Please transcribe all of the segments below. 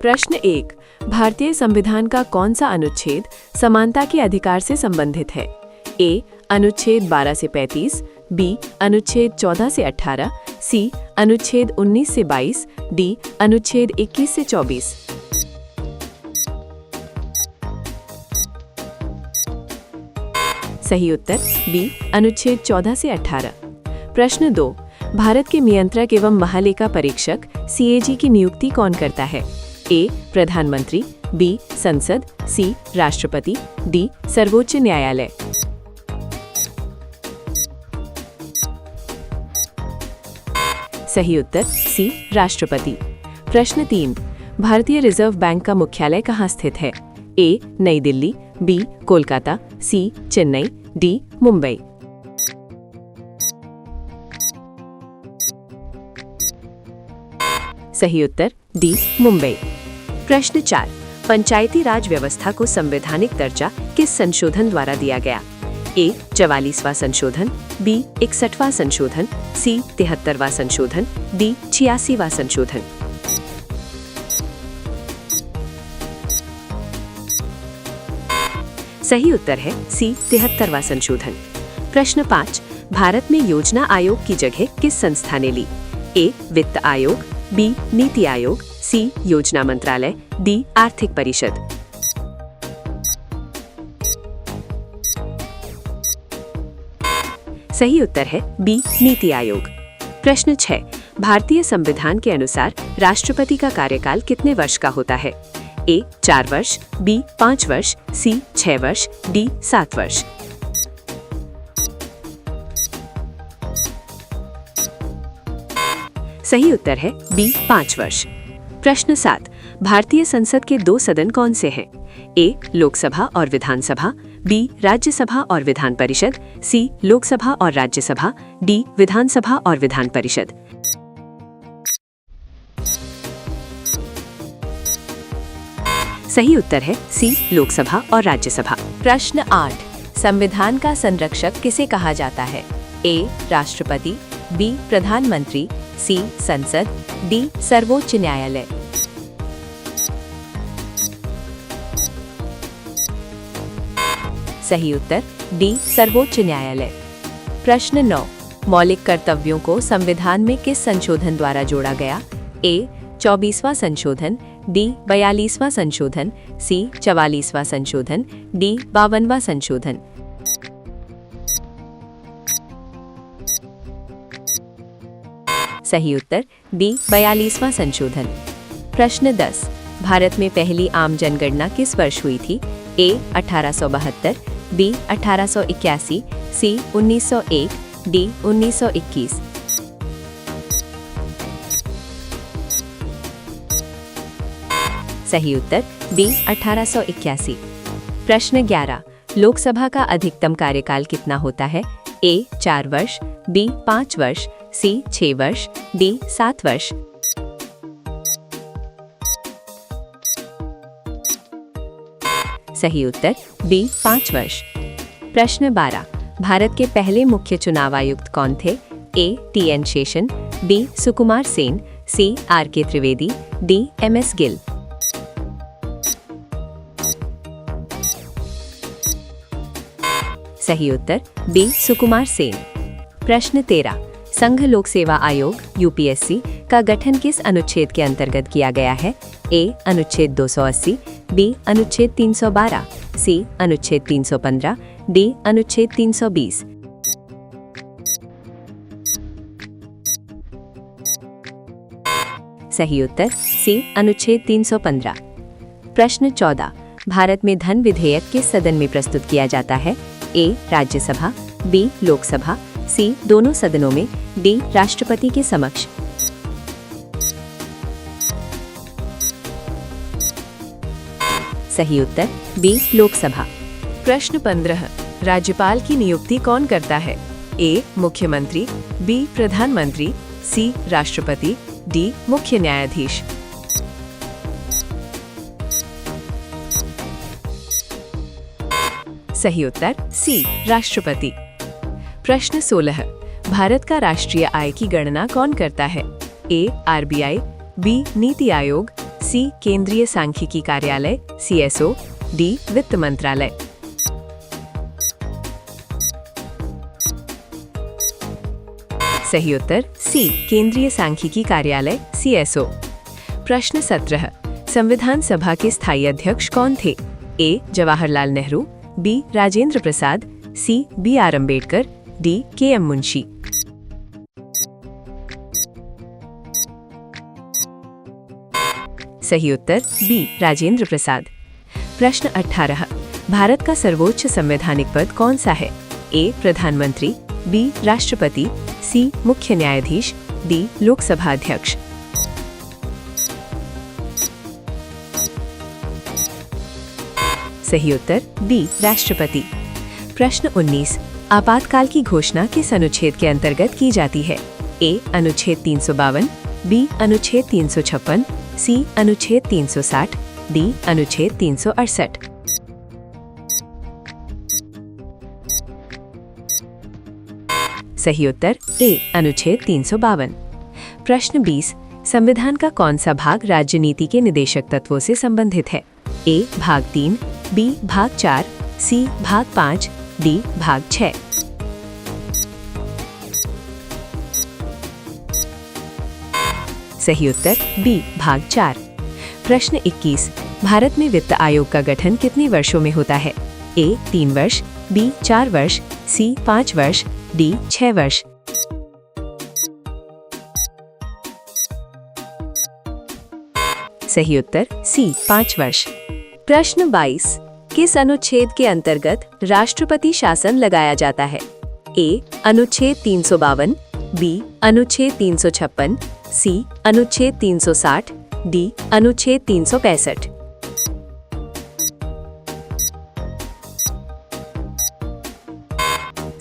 प्रश्न 1। भारतीय संविधान का कौन सा अनुच्छेद समानता के अधिकार से संबंधित है? ए. अनुच्छेद 12 से 35, बी. अनुच्छेद 14 से 18, सी. अनुच्छेद 19 से 22, डी. अनुच्छेद 21 से 24। सही उत्तर बी. अनुच्छेद 14 से 18। प्रश्न 2। भारत के नियंत्रक एवं महालेखा परीक्षक CAG की नियुक्ति कौन करता है? ए. प्रधानमंत्री, बी. संसद, सी. राष्ट्रपति, डी. सर्वोच्च न्यायालय। सही उत्तर सी. राष्ट्रपति। प्रश्न 3। भारतीय रिजर्व बैंक का मुख्यालय कहाँ स्थित है? ए. नई दिल्ली, बी. कोलकाता, सी. चेन्नई, डी. मुंबई। सही उत्तर डी. मुंबई। प्रश्न 4। पंचायती राज व्यवस्था को संवैधानिक दर्जा किस संशोधन द्वारा दिया गया? ए. 44वां संशोधन, बी. 61वां संशोधन, सी. 73वां संशोधन, डी. 86वां संशोधन। सही उत्तर है सी. 73वां संशोधन। प्रश्न 5। भारत में योजना आयोग की जगह किस संस्था ने ली? ए. वित्त आयोग, बी. नीति आयोग, सी. योजना मंत्रालय, डी. आर्थिक परिषद। सही उत्तर है बी. नीति आयोग। प्रश्न 6। भारतीय संविधान के अनुसार राष्ट्रपति का कार्यकाल कितने वर्ष का होता है? ए. 4 वर्ष, बी. 5 वर्ष, सी. 6 वर्ष, डी. 7 वर्ष। सही उत्तर है बी. 5 वर्ष। प्रश्न 7। भारतीय संसद के 2 सदन कौन से हैं? ए. लोकसभा और विधानसभा, बी. राज्यसभा और विधान परिषद, सी. लोकसभा और राज्यसभा, डी. विधानसभा और विधान परिषद। सही उत्तर है सी. लोकसभा और राज्यसभा। प्रश्न 8। संविधान का संरक्षक किसे कहा जाता है? ए. राष्ट्रपति, बी. प्रधानमंत्री, सी. संसद, डी. सर्वोच्च न्यायालय। सही उत्तर डी. सर्वोच्च न्यायालय। प्रश्न 9। मौलिक कर्तव्यों को संविधान में किस संशोधन द्वारा जोड़ा गया? ए. 24वां संशोधन, डी. 42वां संशोधन, सी. 44वां संशोधन, डी. 52वां संशोधन। सही उत्तर डी. 42वां संशोधन। प्रश्न 10। भारत में पहली आम जनगणना किस वर्ष हुई थी? ए. 1872, बी. 1881, सी. 1901, डी. 1921। सही उत्तर बी. 1881। प्रश्न 11। लोकसभा का अधिकतम कार्यकाल कितना होता है? ए. 4 वर्ष, बी. 5 वर्ष, सी. 6 वर्ष, डी. 7 वर्ष। सही उत्तर बी. 5 वर्ष। प्रश्न 12। भारत के पहले मुख्य चुनाव आयुक्त कौन थे? A. TN Seshan, B. Sukumar Sen, C. RK Trivedi, D. MS Gill. सही उत्तर बी. सुकुमार सेन। प्रश्न 13। संघ लोक सेवा आयोग UPSC का गठन किस अनुच्छेद के अंतर्गत किया गया है? ए. अनुच्छेद 280, बी. अनुच्छेद 312, सी. अनुच्छेद 315, डी. अनुच्छेद 320। सही उत्तर सी. अनुच्छेद 315। प्रश्न 14। भारत में धन विधेयक किस सदन में प्रस्तुत किया जाता है? ए. राज्यसभा, बी. लोकसभा, सी. दोनों सदनों में, डी. राष्ट्रपति के समक्ष। सही उत्तर बी. लोकसभा। प्रश्न 15। राज्यपाल की नियुक्ति कौन करता है? ए. मुख्यमंत्री, बी. प्रधानमंत्री, सी. राष्ट्रपति, डी. मुख्य न्यायाधीश। सही उत्तर सी. राष्ट्रपति। प्रश्न 16। भारत का राष्ट्रीय आय की गणना कौन करता है? A. RBI, B. NITI Aayog, सी केंद्रीय सांख्यिकी कार्यालय CSO, डी वित्त मंत्रालय। सही उत्तर सी केंद्रीय सांख्यिकी कार्यालय CSO। प्रश्न 17, संविधान सभा के स्थायी अध्यक्ष कौन थे? ए जवाहरलाल नेहरू, बी राजेंद्र प्रसाद, सी BR Ambedkar, D KM Munshi. सही उत्तर बी राजेंद्र प्रसाद। प्रश्न 18, भारत का सर्वोच्च संवैधानिक पद कौन सा है? ए प्रधानमंत्री, बी राष्ट्रपति, सी मुख्य न्यायाधीश, डी लोकसभा अध्यक्ष। सही उत्तर बी राष्ट्रपति। प्रश्न 19, आपातकाल की घोषणा किस अनुच्छेद के अंतर्गत की जाती है? ए अनुच्छेद 352, बी अनुच्छेद 356, सी अनुच्छेद 360, डी अनुच्छेद 368। सही उत्तर ए अनुच्छेद 352। प्रश्न 20, संविधान का कौन सा भाग राज्य नीति के निदेशक तत्वों से संबंधित है? ए भाग 3, बी भाग 4, सी भाग 5, डी भाग 6। सही उत्तर बी भाग 4। प्रश्न 21, भारत में वित्त आयोग का गठन कितने वर्षों में होता है? ए 3 वर्ष, बी 4 वर्ष, सी 5 वर्ष, डी 6 वर्ष। सही उत्तर सी 5 वर्ष। प्रश्न 22, किस अनुच्छेद के अंतर्गत राष्ट्रपति शासन लगाया जाता है? ए अनुच्छेद 352, बी अनुच्छेद 356, सी अनुच्छेद 360, डी अनुच्छेद 365।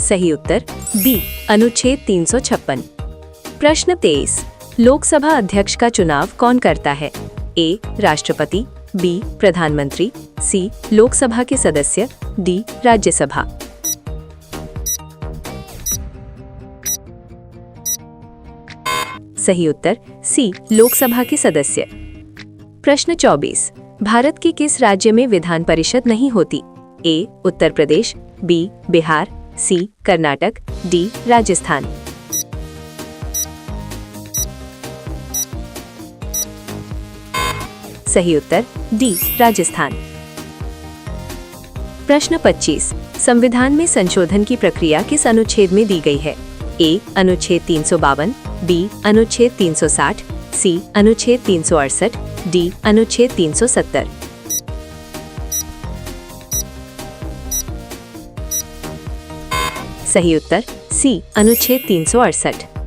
सही उत्तर बी अनुच्छेद 356। प्रश्न 23, लोकसभा अध्यक्ष का चुनाव कौन करता है? ए राष्ट्रपति, बी प्रधानमंत्री, सी लोकसभा के सदस्य, डी राज्यसभा। सही उत्तर सी लोकसभा के सदस्य। प्रश्न 24, भारत के किस राज्य में विधान परिषद नहीं होती? ए उत्तर प्रदेश, बी बिहार, सी कर्नाटक, डी राजस्थान। सही उत्तर डी राजस्थान। प्रश्न 25, संविधान में संशोधन की प्रक्रिया किस अनुच्छेद में दी गई है? ए अनुच्छेद 352, बी अनुच्छेद 360, सी अनुच्छेद 368, डी अनुच्छेद 370। सही उत्तर सी अनुच्छेद 368।